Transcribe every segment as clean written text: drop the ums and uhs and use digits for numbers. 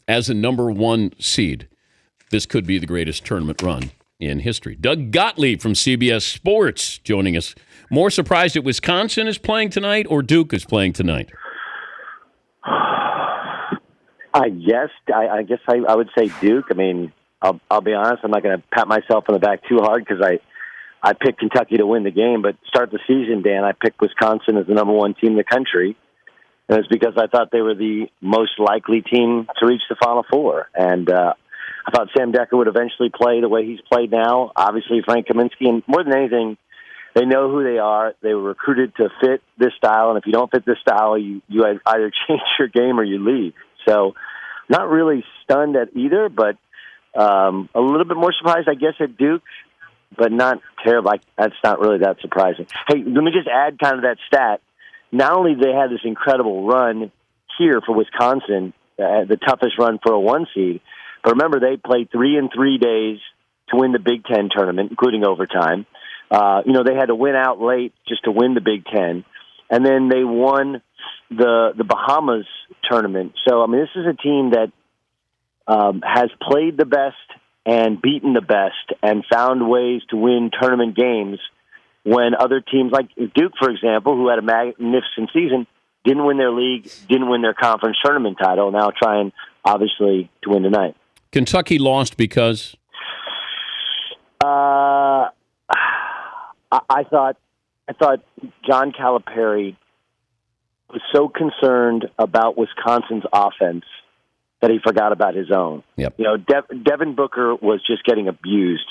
as a number one seed, this could be the greatest tournament run in history. Doug Gottlieb from CBS Sports joining us. More surprised that Wisconsin is playing tonight or Duke is playing tonight? I guess I would say Duke. I mean, I'll be honest. I'm not going to pat myself on the back too hard because I picked Kentucky to win the game. But start the season, Dan, I picked Wisconsin as the number one team in the country. And it's because I thought they were the most likely team to reach the Final Four. And I thought Sam Decker would eventually play the way he's played now. Obviously, Frank Kaminsky. And more than anything, they know who they are. They were recruited to fit this style. And if you don't fit this style, you either change your game or you leave. So not really stunned at either, but a little bit more surprised, I guess, at Duke, but not terrible. That's not really that surprising. Hey, let me just add kind of that stat. Not only did they have this incredible run here for Wisconsin, the toughest run for a one seed, but remember they played 3 in 3 days to win the Big Ten tournament, including overtime. They had to win out late just to win the Big Ten, and then they won the Bahamas tournament. So, I mean, this is a team that has played the best and beaten the best and found ways to win tournament games when other teams, like Duke, for example, who had a magnificent season, didn't win their league, didn't win their conference tournament title, now trying, obviously, to win tonight. Kentucky lost because? I thought John Calipari was so concerned about Wisconsin's offense that he forgot about his own. Yep. Devin Booker was just getting abused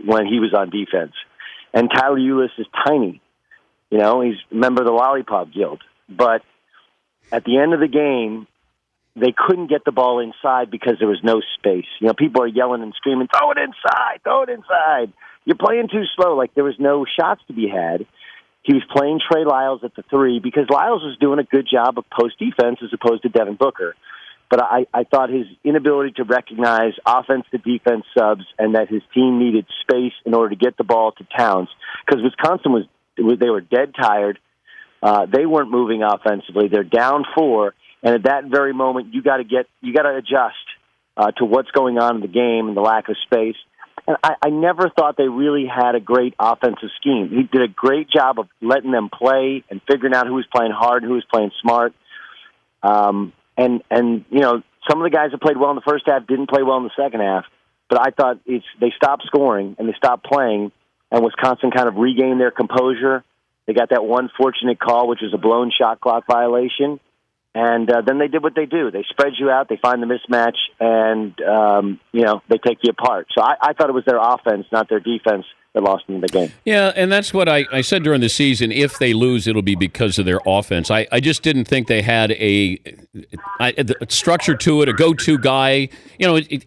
when he was on defense. And Tyler Ulis is tiny. He's a member of the Lollipop Guild. But at the end of the game, they couldn't get the ball inside because there was no space. People are yelling and screaming, throw it inside, throw it inside. You're playing too slow. Like there was no shots to be had. He was playing Trey Lyles at the 3 because Lyles was doing a good job of post defense as opposed to Devin Booker. But I thought his inability to recognize offense to defense subs and that his team needed space in order to get the ball to Towns, because Wisconsin they were dead tired. They weren't moving offensively. They're down 4, and at that very moment, you got to adjust to what's going on in the game and the lack of space. And I never thought they really had a great offensive scheme. He did a great job of letting them play and figuring out who was playing hard and who was playing smart. And some of the guys that played well in the first half didn't play well in the second half. But I thought they stopped scoring and they stopped playing, and Wisconsin kind of regained their composure. They got that one fortunate call, which was a blown shot clock violation. And then they did what they do. They spread you out, they find the mismatch, and, they take you apart. So I thought it was their offense, not their defense, that lost them the game. Yeah, and that's what I said during the season. If they lose, it'll be because of their offense. I just didn't think they had a structure to it, a go-to guy.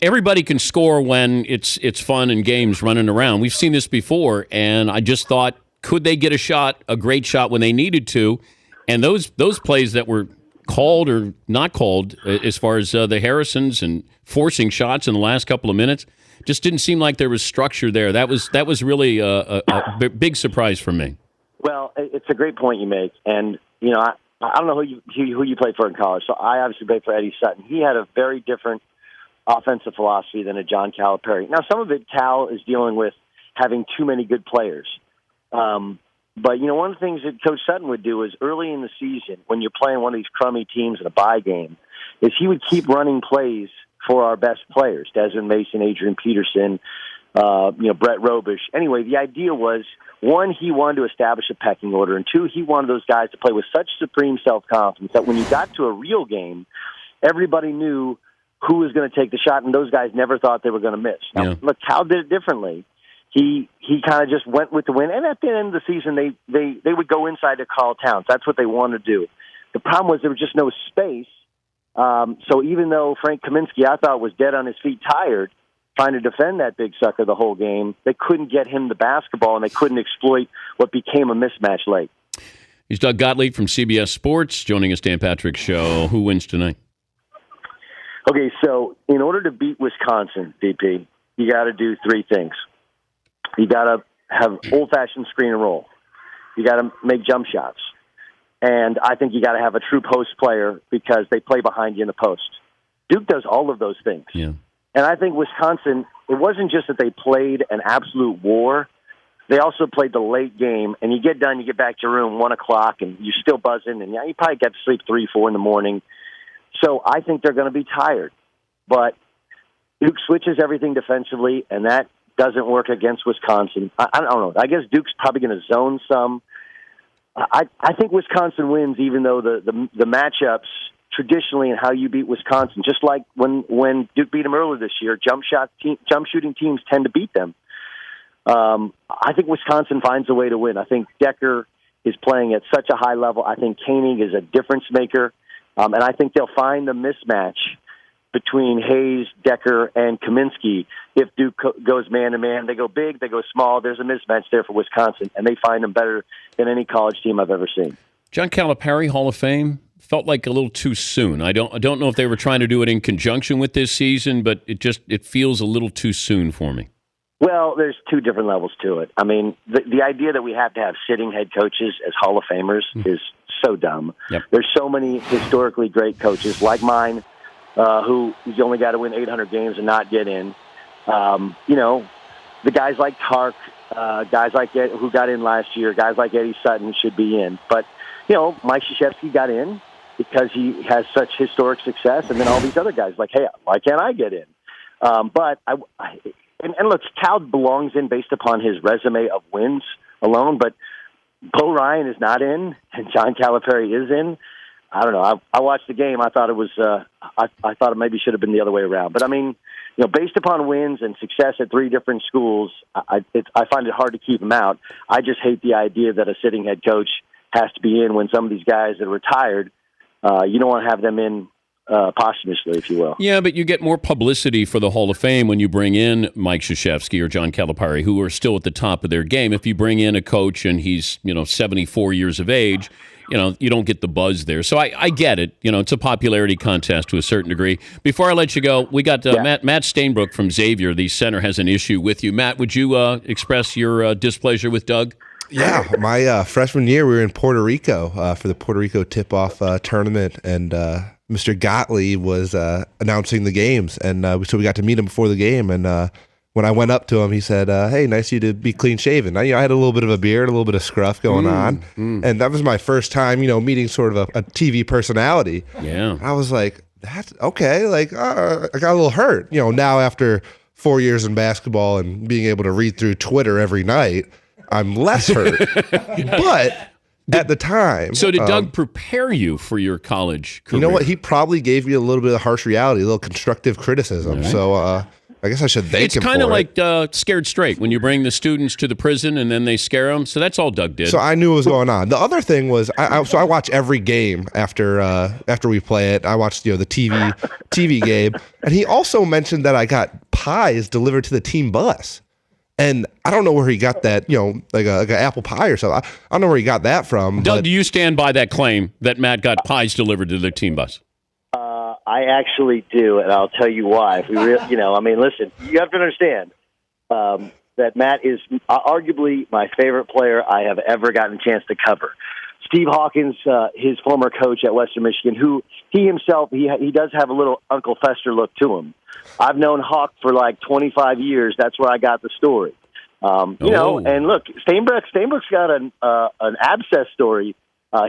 Everybody can score when it's fun and games running around. We've seen this before, and I just thought, could they get a great shot when they needed to? And those plays that were called or not called, as far as the Harrisons and forcing shots in the last couple of minutes, just didn't seem like there was structure there. That was really a big surprise for me. Well, it's a great point you make, and I don't know who you played for in college. So I obviously played for Eddie Sutton. He had a very different offensive philosophy than a John Calipari. Now, some of it Cal is dealing with having too many good players. But, one of the things that Coach Sutton would do is early in the season, when you're playing one of these crummy teams in a bye game, is he would keep running plays for our best players, Desmond Mason, Adrian Peterson, Brett Robish. Anyway, the idea was, one, he wanted to establish a pecking order, and two, he wanted those guys to play with such supreme self-confidence that when you got to a real game, everybody knew who was going to take the shot, and those guys never thought they were going to miss. Now, look, Cal did it differently. He kind of just went with the win, and at the end of the season, they would go inside to Carl Towns. That's what they wanted to do. The problem was there was just no space. So even though Frank Kaminsky, I thought, was dead on his feet, tired, trying to defend that big sucker the whole game, they couldn't get him the basketball, and they couldn't exploit what became a mismatch late. He's Doug Gottlieb from CBS Sports, joining us, Dan Patrick's show. Who wins tonight? Okay, so in order to beat Wisconsin, DP, you got to do 3 things. You got to have old-fashioned screen and roll. You got to make jump shots. And I think you got to have a true post player because they play behind you in the post. Duke does all of those things. Yeah. And I think Wisconsin, it wasn't just that they played an absolute war. They also played the late game, and you get done, you get back to your room 1 o'clock, and you're still buzzing, and you probably got to sleep 3, 4 in the morning. So I think they're going to be tired. But Duke switches everything defensively, and that doesn't work against Wisconsin. I don't know. I guess Duke's probably going to zone some. I think Wisconsin wins, even though the matchups traditionally and how you beat Wisconsin, just like when Duke beat them earlier this year, jump shooting teams tend to beat them. I think Wisconsin finds a way to win. I think Decker is playing at such a high level. I think Koenig is a difference maker, and I think they'll find the mismatch between Hayes, Decker, and Kaminsky. If Duke goes man-to-man, they go big, they go small. There's a mismatch there for Wisconsin, and they find them better than any college team I've ever seen. John Calipari, Hall of Fame, felt like a little too soon. I don't know if they were trying to do it in conjunction with this season, but it feels a little too soon for me. Well, there's two different levels to it. I mean, the idea that we have to have sitting head coaches as Hall of Famers is so dumb. Yep. There's so many historically great coaches like mine who's only got to win 800 games and not get in. The guys like Tark, guys like Ed, who got in last year, guys like Eddie Sutton should be in. But, Mike Krzyzewski got in because he has such historic success, and then all these other guys like, hey, why can't I get in? And look, Cal belongs in based upon his resume of wins alone, but Bo Ryan is not in, and John Calipari is in. I don't know. I watched the game. I thought it was. I thought it maybe should have been the other way around. But I mean, based upon wins and success at 3 different schools, I find it hard to keep him out. I just hate the idea that a sitting head coach has to be in when some of these guys that are retired. You don't want to have them in posthumously, if you will. Yeah, but you get more publicity for the Hall of Fame when you bring in Mike Krzyzewski or John Calipari, who are still at the top of their game. If you bring in a coach and he's 74 years of age, you don't get the buzz there. So I get it. It's a popularity contest to a certain degree. Before I let you go, we got Matt Stainbrook from Xavier, the center, has an issue with you. Matt, would you express your displeasure with Doug? Yeah, my freshman year, we were in Puerto Rico for the Puerto Rico tip-off tournament, and Mr. Gottlieb was announcing the games, and so we got to meet him before the game, and when I went up to him, he said, hey, nice of you to be clean-shaven. I had a little bit of a beard, a little bit of scruff going on, and that was my first time, meeting sort of a TV personality. Yeah. I was like, that's okay, I got a little hurt. Now after 4 years in basketball and being able to read through Twitter every night, I'm less hurt. But at the time. So did Doug prepare you for your college career? You know what? He probably gave you a little bit of harsh reality, a little constructive criticism. Right. So I guess I should thank him for it. It's kind of like Scared Straight, when you bring the students to the prison and then they scare them. So that's all Doug did. So I knew what was going on. The other thing was, I watch every game after we play it. I watched the TV game. And he also mentioned that I got pies delivered to the team bus. And I don't know where he got that, like an apple pie or something. I don't know where he got that from. Doug, do you stand by that claim that Matt got pies delivered to the team bus? I actually do, and I'll tell you why. If we listen, you have to understand that Matt is arguably my favorite player I have ever gotten a chance to cover. Steve Hawkins, his former coach at Western Michigan, who he himself, he does have a little Uncle Fester look to him. I've known Hawk for like 25 years. That's where I got the story. And look, Stainbrook's got an abscess story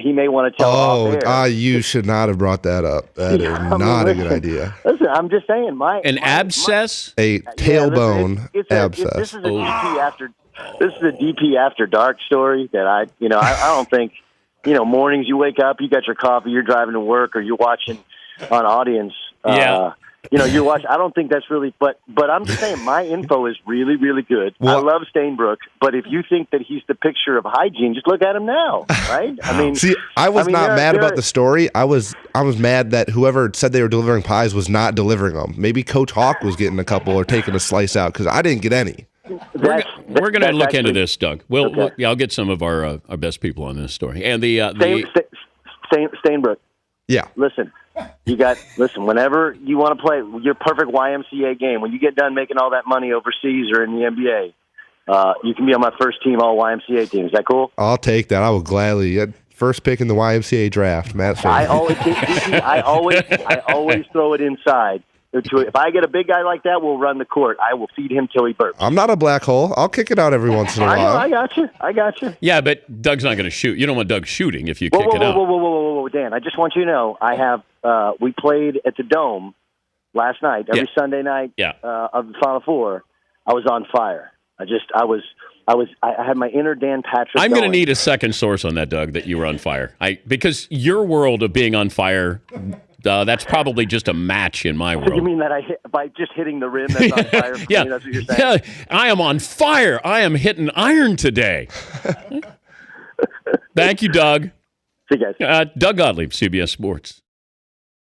he may want to tell off air. You should not have brought that up. That is not a good idea. Listen, I'm just saying. Abscess? A tailbone abscess. This is a DP after dark story that I don't think, mornings you wake up, you got your coffee, you're driving to work, or you're watching on Audience. You're watching. I don't think that's really, but I'm just saying my info is really, really good. Well, I love Stainbrook, but if you think that he's the picture of hygiene, just look at him now, right? I was not mad about the story. I was mad that whoever said they were delivering pies was not delivering them. Maybe Coach Hawk was getting a couple or taking a slice out because I didn't get any. We're going to look into this, Doug. I'll get some of our best people on this story. And Stainbrook. Yeah. Listen, whenever you want to play your perfect YMCA game, when you get done making all that money overseas or in the NBA, you can be on my first team all YMCA team. Is that cool? I'll take that. I will gladly. First pick in the YMCA draft, Matt Schaefer. I always throw it inside. If I get a big guy like that, we'll run the court. I will feed him till he burps. I'm not a black hole. I'll kick it out every once in a while. I got you. Yeah, but Doug's not going to shoot. You don't want Doug shooting if you kick it out. Whoa, Dan! I just want you to know I have. We played at the Dome last night. Every Sunday night of the Final Four, I was on fire. I had my inner Dan Patrick. I'm going to need a second source on that, Doug, that you were on fire. Because your world of being on fire, that's probably just a match in my world. You mean that by just hitting the rim, that's on fire? Yeah. That's what you're saying? Yeah, I am on fire. I am hitting iron today. Thank you, Doug. See you guys. Doug Gottlieb, CBS Sports.